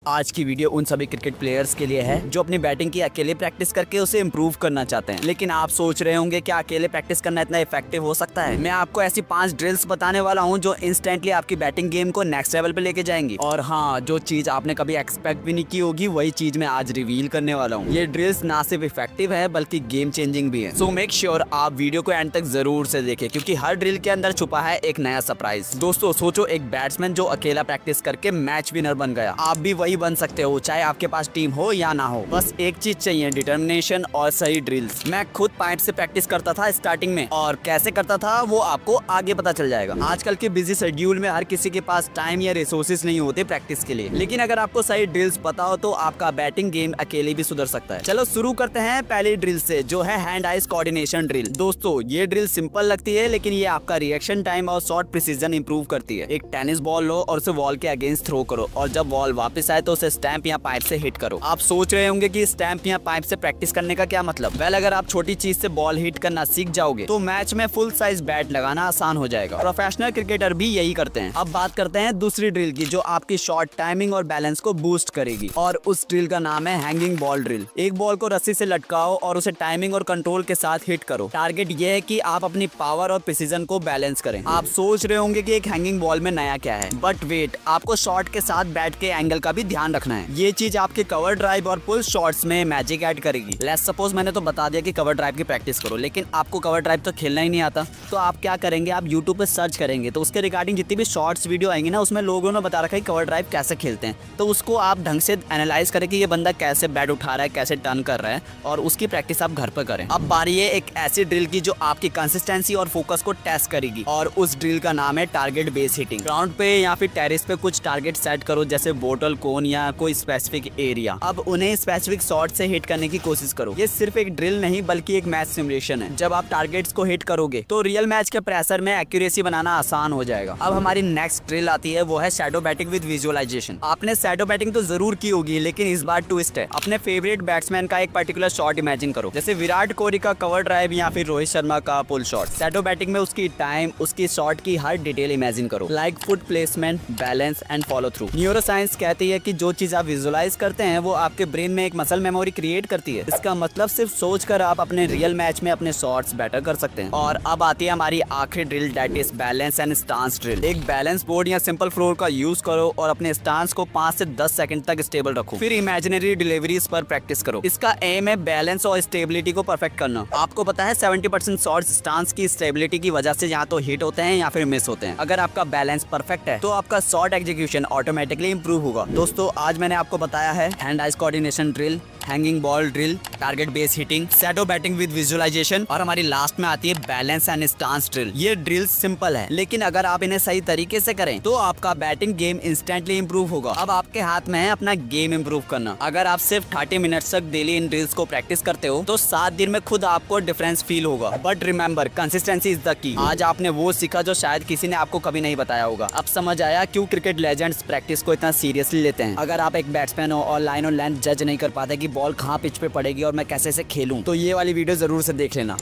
आज की वीडियो उन सभी क्रिकेट प्लेयर्स के लिए है जो अपनी बैटिंग की अकेले प्रैक्टिस करके उसे इम्प्रूव करना चाहते हैं। लेकिन आप सोच रहे होंगे क्या अकेले प्रैक्टिस करना इतना इफेक्टिव हो सकता है? मैं आपको ऐसी 5 ड्रिल्स बताने वाला हूं जो इंस्टेंटली आपकी बैटिंग गेम को नेक्स्ट लेवल पे लेके जाएंगी। और हाँ, जो चीज आपने कभी एक्सपेक्ट भी नहीं की होगी वही चीज मैं आज रिवील करने वाला हूँ। ये ड्रिल्स ना सिर्फ इफेक्टिव है बल्कि गेम चेंजिंग भी है। सो मेक श्योर आप वीडियो को एंड तक जरूर से देखें क्योंकि हर ड्रिल के अंदर छुपा है एक नया सरप्राइज। दोस्तों सोचो, एक बैट्समैन जो अकेला प्रैक्टिस करके मैच विनर बन गया, आप भी वही बन सकते हो चाहे आपके पास टीम हो या ना हो। बस एक चीज चाहिए, डिटर्मिनेशन और सही ड्रिल्स। मैं खुद पाइप से प्रैक्टिस करता था स्टार्टिंग में, और कैसे करता था वो आपको आगे पता चल जाएगा। आजकल के बिजी शेड्यूल में हर किसी के पास टाइम या रिसोर्सेज नहीं होते प्रैक्टिस के लिए, लेकिन अगर आपको सही ड्रिल्स पता हो तो आपका बैटिंग गेम अकेले भी सुधर सकता है। चलो शुरू करते हैं पहली ड्रिल से, जो है हैंड आइज कोऑर्डिनेशन ड्रिल। दोस्तों ये ड्रिल सिंपल लगती है लेकिन ये आपका रिएक्शन टाइम और शॉट प्रिसीजन इंप्रूव करती है। एक टेनिस बॉल लो और उसे वॉल के अगेंस्ट थ्रो करो, और जब बॉल वापस आए तो उसे स्टैंप या पाइप से हिट करो। आप सोच रहे होंगे कि स्टैंप या पाइप से प्रैक्टिस करने का क्या मतलब? वेल, अगर आप छोटी चीज से बॉल हिट करना सीख जाओगे तो मैच में फुल साइज बैट लगाना आसान हो जाएगा। प्रोफेशनल क्रिकेटर भी यही करते हैं। अब बात करते हैं दूसरी ड्रिल की जो आपकी शॉट टाइमिंग और बैलेंस को बूस्ट करेगी, और उस ड्रिल का नाम है हैंगिंग बॉल ड्रिल। एक बॉल को रस्सी से लटकाओ और उसे टाइमिंग और कंट्रोल के साथ हिट करो। टारगेट ये है कि आप अपनी पावर और प्रिसीजन को बैलेंस करें। आप सोच रहे होंगे कि एक हैंगिंग बॉल में नया क्या है, बट वेट, आपको शॉट के साथ बैट के एंगल का भी ध्यान रखना है। ये चीज आपके कवर ड्राइव और पुल शॉट्स में मैजिक ऐड करेगी। लेट्स सपोज मैंने तो बता दिया कि कवर ड्राइव की प्रैक्टिस करो, लेकिन आपको कवर ड्राइव तो खेलना ही नहीं आता, तो आप क्या करेंगे, आप यूट्यूब पे सर्च करेंगे तो उसके रिगार्डिंग जितनी भी शॉर्ट्स वीडियो आएंगी ना, उसमें लोगों ने बता रखा है कवर ड्राइव कैसे खेलते हैं। तो उसको आप ढंग से एनालाइज करें कि ये बंदा कैसे बैट उठा रहा है, कैसे टर्न कर रहा है, और उसकी प्रैक्टिस आप घर पर करें। अब बारी है एक ऐसी ड्रिल की जो आपकी कंसिस्टेंसी और फोकस को टेस्ट करेगी, और उस ड्रिल का नाम है टारगेट बेस हिटिंग। ग्राउंड पे या फिर टेरिस पे कुछ टारगेट सेट करो, जैसे बोटल, कोन या कोई स्पेसिफिक एरिया। अब उन्हें स्पेसिफिक शॉट से हिट करने की कोशिश करो। ये सिर्फ एक ड्रिल नहीं बल्कि एक मैच सिमुलेशन है। जब आप टारगेट्स को हिट करोगे तो रियल मैच के प्रेशर में एक्यूरेसी बनाना आसान हो जाएगा। अब हमारी नेक्स्ट ड्रिल आती है, वो है शैडो बैटिंग विद विजुअलाइजेशन। आपने शैडो बैटिंग तो जरूर की होगी, लेकिन इस बार ट्विस्ट है। अपने फेवरेट बैट्समैन का एक पर्टिकुलर शॉट इमेजिन करो, जैसे विराट कोहली का कवर ड्राइव या फिर रोहित शर्मा का पुल शॉट। शैडो बैटिंग में उसकी टाइम, उसकी शॉट की हर डिटेल इमेजिन करो, like foot placement, balance and follow through. Neuroscience कहती है कि जो चीज आप विजुअलाइज करते हैं वो आपके ब्रेन में एक मसल मेमोरी क्रिएट करती है। इसका मतलब सिर्फ सोचकर आप अपने रियल मैच में अपने शॉट्स बेटर कर सकते हैं। और अब आती है हमारी आखिरी drill, that is balance and stance drill. एक बैलेंस बोर्ड या सिंपल फ्लोर का यूज करो और अपने स्टांस को 5 से 10 सेकंड तक स्टेबल रखो, फिर इमेजिनरी डिलीवरीज पर प्रैक्टिस करो। इसका एम है बैलेंस और स्टेबिलिटी को परफेक्ट करना। आपको पता है 70% शॉट्स स्टांस की स्टेबिलिटी की वजह से या तो हिट होते हैं या फिर मिस होते हैं। अगर आपका बैलेंस परफेक्ट है तो आपका शॉट एग्जीक्यूशन ऑटोमेटिकली इंप्रूव होगा। दोस्तों आज मैंने आपको बताया है hand eyes coordination drill, hanging ball drill, target base hitting, shadow batting with visualisation, और हमारी लास्ट में आती है बैलेंस एंड स्टांस ड्रिल। ये ड्रिल सिंपल है लेकिन अगर आप इन्हें सही तरीके से करें तो आपका बैटिंग गेम इंस्टेंटली इंप्रूव होगा। अब आपके हाथ में है अपना गेम इंप्रूव करना। अगर आप सिर्फ 30 मिनट्स तक डेली इन ड्रिल्स को प्रैक्टिस करते हो तो 7 दिन में खुद आपको डिफरेंस फील होगा। But remember, consistency is the key. आज आपने वो सीखा जो शायद किसी ने आपको कभी नहीं बताया होगा। अब समझ आया क्यों क्रिकेट लेजेंड्स प्रैक्टिस को इतना सीरियसली लेते हैं। अगर आप एक बैट्समैन हो और लाइन और लेंथ जज नहीं कर पाते कि बॉल कहाँ पिच पे पड़ेगी और मैं कैसे से खेलूं, तो ये वाली वीडियो जरूर से देख लेना।